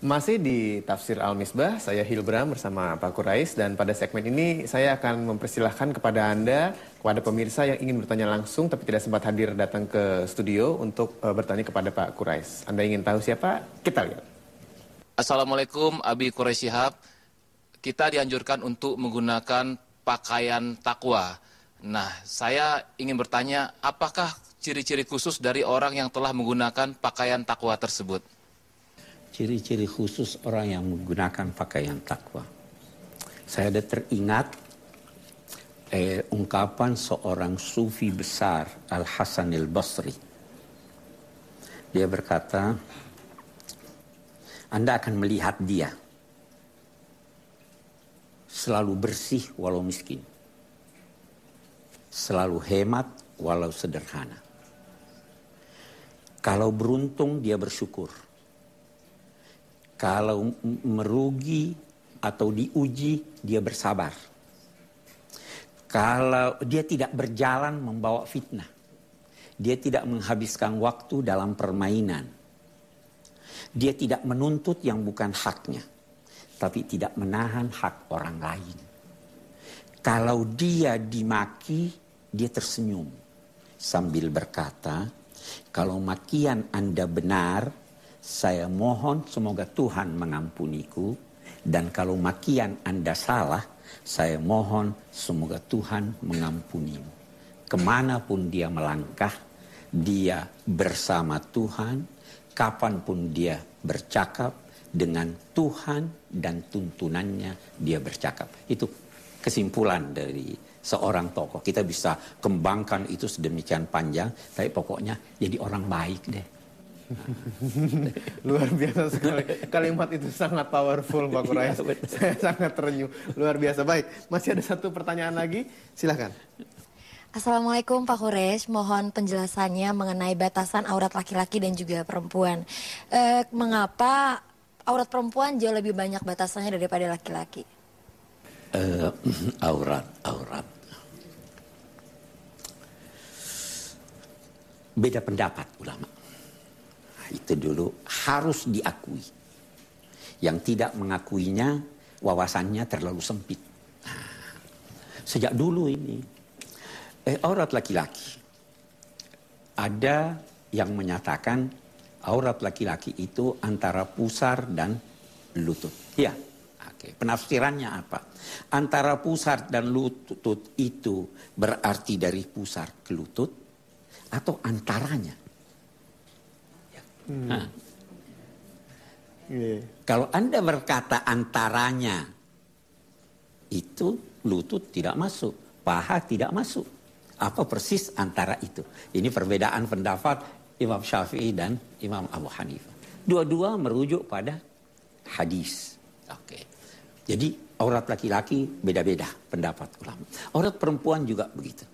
Masih di Tafsir Al-Misbah, saya Hilbram bersama Pak Quraish, dan pada segmen ini saya akan mempersilahkan kepada Anda, kepada pemirsa yang ingin bertanya langsung tapi tidak sempat hadir datang ke studio untuk bertanya kepada Pak Quraish. Anda ingin tahu siapa? Kita lihat. Assalamualaikum, Abi Quraish Shihab. Kita dianjurkan untuk menggunakan pakaian takwa. Nah, saya ingin bertanya, apakah ciri-ciri khusus dari orang yang telah menggunakan pakaian takwa tersebut? Ciri-ciri khusus orang yang menggunakan pakaian takwa. Saya ada teringat ungkapan seorang sufi besar, Al-Hasan Al-Basri. Dia berkata, Anda akan melihat dia selalu bersih walau miskin, selalu hemat walau sederhana. Kalau beruntung dia bersyukur. Kalau merugi atau diuji, dia bersabar. Kalau dia tidak berjalan membawa fitnah. Dia tidak menghabiskan waktu dalam permainan. Dia tidak menuntut yang bukan haknya. Tapi tidak menahan hak orang lain. Kalau dia dimaki, dia tersenyum. Sambil berkata, kalau makian Anda benar, saya mohon semoga Tuhan mengampuniku, dan kalau makian Anda salah, saya mohon semoga Tuhan mengampunimu. Kemanapun dia melangkah, dia bersama Tuhan, kapanpun dia bercakap, dengan Tuhan dan tuntunannya dia bercakap. Itu kesimpulan dari seorang tokoh. Kita bisa kembangkan itu sedemikian panjang, tapi pokoknya jadi orang baik deh. Luar biasa sekali. Kalimat itu sangat powerful, Pak Quraish. Saya sangat terenyuh. Luar biasa. Baik, masih ada satu pertanyaan lagi. Silahkan. Assalamualaikum Pak Quraish, mohon penjelasannya mengenai batasan aurat laki-laki dan juga perempuan. Mengapa aurat perempuan jauh lebih banyak batasannya daripada laki-laki? Aurat. Beda pendapat ulama. Itu dulu harus diakui. Yang tidak mengakuinya, wawasannya terlalu sempit. Nah, sejak dulu ini, aurat laki-laki. Ada yang menyatakan aurat laki-laki itu antara pusar dan lutut. Ya, oke. Penafsirannya apa? Antara pusar dan lutut itu berarti dari pusar ke lutut atau antaranya? Nah, kalau Anda berkata antaranya, itu lutut tidak masuk, paha tidak masuk. Apa persis antara itu? Ini perbedaan pendapat Imam Syafi'i dan Imam Abu Hanifah. Dua-dua merujuk pada hadis. Oke. Jadi aurat laki-laki beda-beda pendapat ulama. Aurat perempuan juga begitu.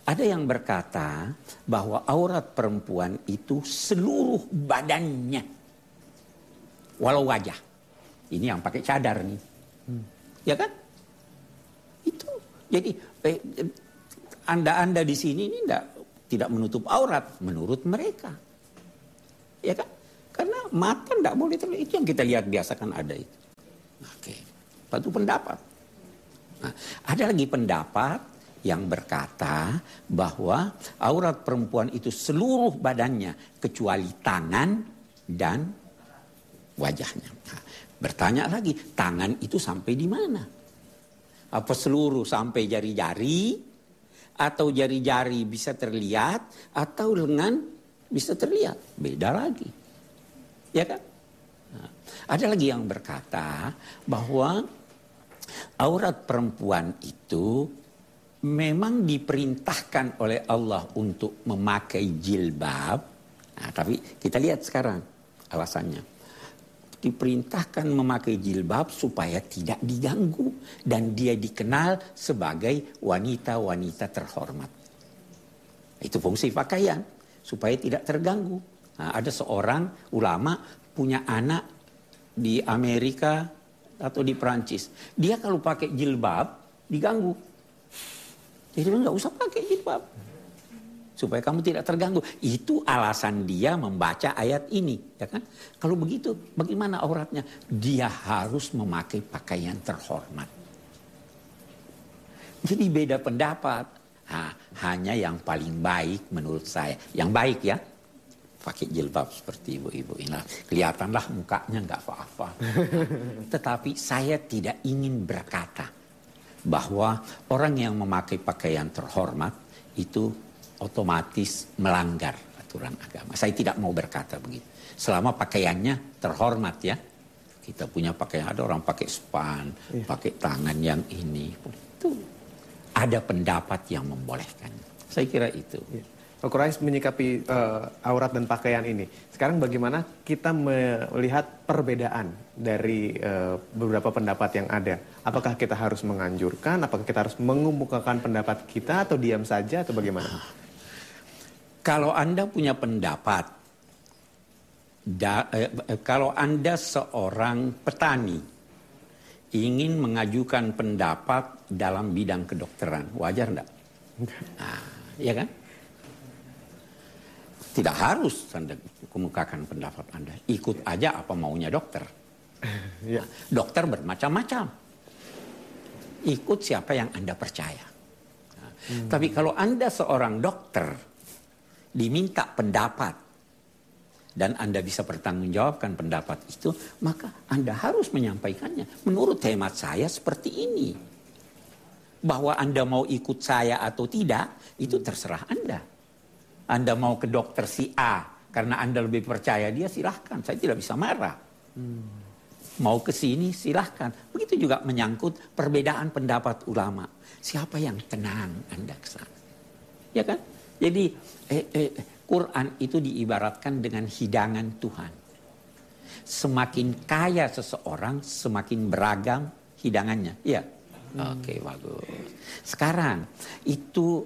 Ada yang berkata bahwa aurat perempuan itu seluruh badannya. Walau wajah. Ini yang pakai cadar nih. Ya kan? Itu. Jadi Anda di sini ini tidak menutup aurat menurut mereka. Ya kan? Karena mata tidak boleh terlihat. Itu yang kita lihat biasa kan ada itu. Oke. Satu pendapat. Nah, ada lagi pendapat yang berkata bahwa aurat perempuan itu seluruh badannya kecuali tangan dan wajahnya. Nah, bertanya lagi, tangan itu sampai di mana? Apa seluruh sampai jari-jari? Atau jari-jari bisa terlihat? Atau lengan bisa terlihat? Beda lagi. Ya kan? Nah, ada lagi yang berkata bahwa aurat perempuan itu memang diperintahkan oleh Allah untuk memakai jilbab. Nah, tapi kita lihat sekarang alasannya. Diperintahkan memakai jilbab supaya tidak diganggu. Dan dia dikenal sebagai wanita-wanita terhormat. Itu fungsi pakaian. Supaya tidak terganggu. Nah, ada seorang ulama punya anak di Amerika atau di Perancis. Dia kalau pakai jilbab diganggu. Jadi nggak usah pakai jilbab. supaya kamu tidak terganggu. Itu alasan dia membaca ayat ini, ya kan? Kalau begitu, bagaimana auratnya? Dia harus memakai pakaian terhormat. Jadi beda pendapat. Hanya yang paling baik menurut saya, yang baik ya, pakai jilbab seperti ibu-ibu ini. Kelihatanlah mukanya nggak apa-apa. Tetapi saya tidak ingin berkata bahwa orang yang memakai pakaian terhormat itu otomatis melanggar aturan agama. Saya tidak mau berkata begitu. Selama pakaiannya terhormat ya. Kita punya pakaian, ada orang pakai span, pakai tangan yang ini. Itu ada pendapat yang membolehkan. Saya kira itu. Pak Quraish menyikapi aurat dan pakaian ini. Sekarang bagaimana kita melihat perbedaan dari beberapa pendapat yang ada? Apakah kita harus menganjurkan? Apakah kita harus mengemukakan pendapat kita atau diam saja atau bagaimana? Kalau Anda punya pendapat, kalau Anda seorang petani ingin mengajukan pendapat dalam bidang kedokteran, wajar enggak? Ya kan? Tidak harus Anda kemukakan pendapat Anda. Ikut aja apa maunya dokter. Ya. Dokter bermacam-macam. Ikut siapa yang Anda percaya. Tapi kalau Anda seorang dokter, diminta pendapat, dan Anda bisa bertanggungjawabkan pendapat itu, maka Anda harus menyampaikannya. Menurut hemat saya seperti ini. Bahwa Anda mau ikut saya atau tidak, itu terserah Anda. Anda mau ke dokter si A karena Anda lebih percaya dia, silahkan. Saya tidak bisa marah. Mau ke sini silahkan. Begitu juga menyangkut perbedaan pendapat ulama. Siapa yang tenang Anda ke sana? Ya kan? Jadi Quran itu diibaratkan dengan hidangan Tuhan. Semakin kaya seseorang, semakin beragam hidangannya. Iya. Oke, bagus. Sekarang itu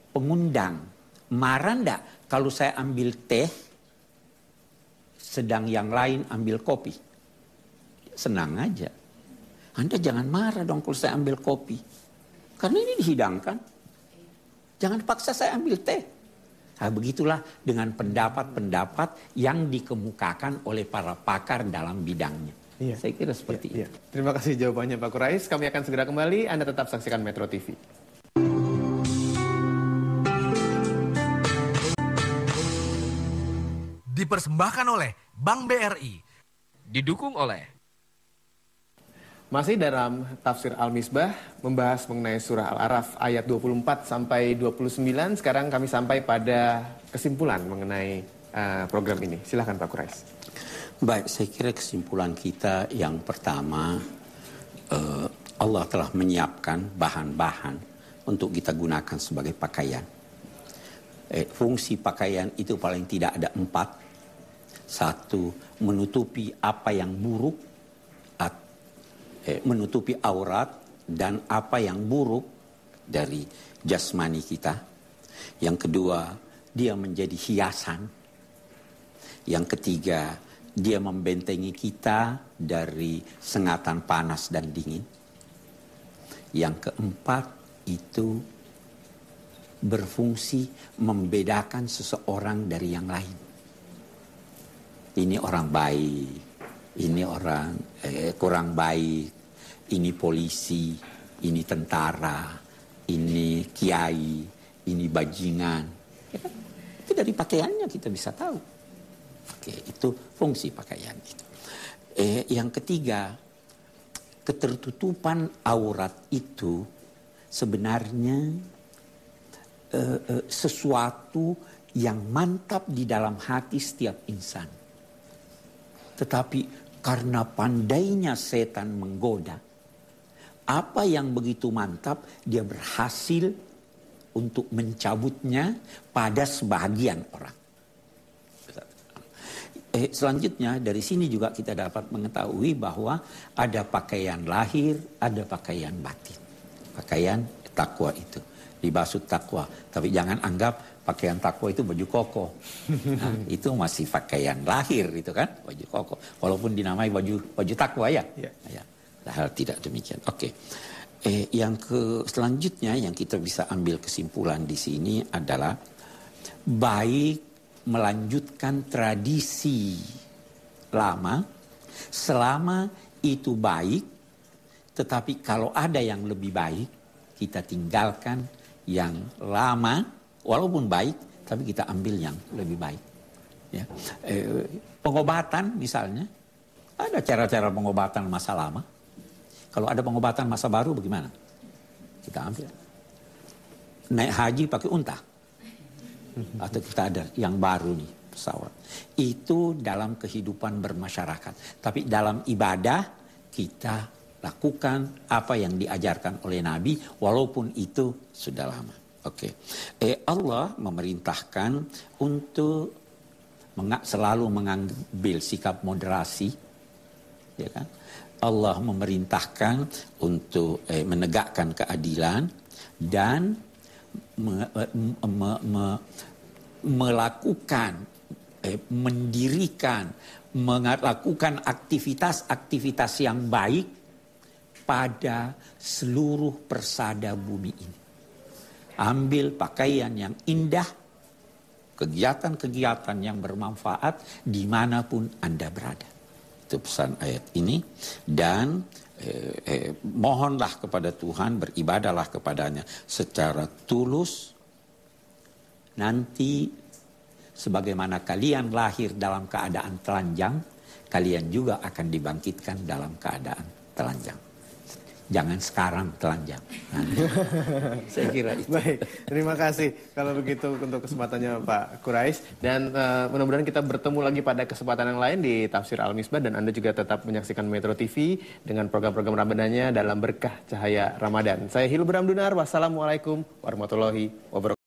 pengundang. Marah enggak kalau saya ambil teh, sedang yang lain ambil kopi? Senang aja. Anda jangan marah dong kalau saya ambil kopi. Karena ini dihidangkan. Jangan paksa saya ambil teh. Nah, begitulah dengan pendapat-pendapat yang dikemukakan oleh para pakar dalam bidangnya. Iya. Saya kira seperti itu. Terima kasih jawabannya Pak Quraish. Kami akan segera kembali. Anda tetap saksikan Metro TV. Dipersembahkan oleh Bank BRI. Didukung oleh Masih dalam tafsir Al-Misbah membahas mengenai surah Al-Araf ayat 24 sampai 29. Sekarang kami sampai pada kesimpulan mengenai program ini. Silahkan Pak Quraish. Baik, saya kira kesimpulan kita yang pertama, Allah telah menyiapkan bahan-bahan untuk kita gunakan sebagai pakaian. Fungsi pakaian itu paling tidak ada 4. 1, menutupi apa yang buruk, menutupi aurat dan apa yang buruk dari jasmani kita. Yang kedua, dia menjadi hiasan. Yang ketiga, dia membentengi kita dari sengatan panas dan dingin. Yang keempat, itu berfungsi membedakan seseorang dari yang lain. Ini orang baik, ini orang kurang baik, ini polisi, ini tentara, ini kiai, ini bajingan. Ya kan? Itu dari pakaiannya kita bisa tahu. Oke, itu fungsi pakaian itu. Yang ketiga, ketertutupan aurat itu sebenarnya sesuatu yang mantap di dalam hati setiap insan. Tetapi karena pandainya setan menggoda, apa yang begitu mantap dia berhasil untuk mencabutnya pada sebagian orang. Selanjutnya dari sini juga kita dapat mengetahui bahwa ada pakaian lahir, ada pakaian batin. Pakaian takwa itu. Dibasuh takwa. Tapi jangan anggap pakaian takwa itu baju koko. Nah, itu masih pakaian lahir itu kan, baju koko. Walaupun dinamai baju takwa ya. Ya. Hal tidak demikian. Oke. Yang selanjutnya yang kita bisa ambil kesimpulan di sini adalah baik melanjutkan tradisi lama selama itu baik, tetapi kalau ada yang lebih baik, kita tinggalkan yang lama, walaupun baik, tapi kita ambil yang lebih baik. Ya. Pengobatan misalnya, ada cara-cara pengobatan masa lama. Kalau ada pengobatan masa baru bagaimana? Kita ambil. Naik haji pakai unta. Atau kita ada yang baru nih, pesawat. Itu dalam kehidupan bermasyarakat. Tapi dalam ibadah kita lakukan apa yang diajarkan oleh Nabi walaupun itu sudah lama. Oke. Allah memerintahkan untuk selalu mengambil sikap moderasi, ya kan? Allah memerintahkan untuk menegakkan keadilan dan melakukan aktivitas yang baik pada seluruh persada bumi ini. Ambil pakaian yang indah, kegiatan-kegiatan yang bermanfaat dimanapun Anda berada. Itu pesan ayat ini. Dan mohonlah kepada Tuhan, beribadahlah kepadanya secara tulus. Nanti sebagaimana kalian lahir dalam keadaan telanjang, kalian juga akan dibangkitkan dalam keadaan telanjang. Jangan sekarang telanjang. Saya kira itu. Baik, terima kasih kalau begitu untuk kesempatannya Pak Quraisy. Dan mudah-mudahan kita bertemu lagi pada kesempatan yang lain di Tafsir Al-Misbah. Dan Anda juga tetap menyaksikan Metro TV dengan program-program Ramadannya dalam berkah cahaya Ramadan. Saya Hilbram Dunar, wassalamualaikum warahmatullahi wabarakatuh.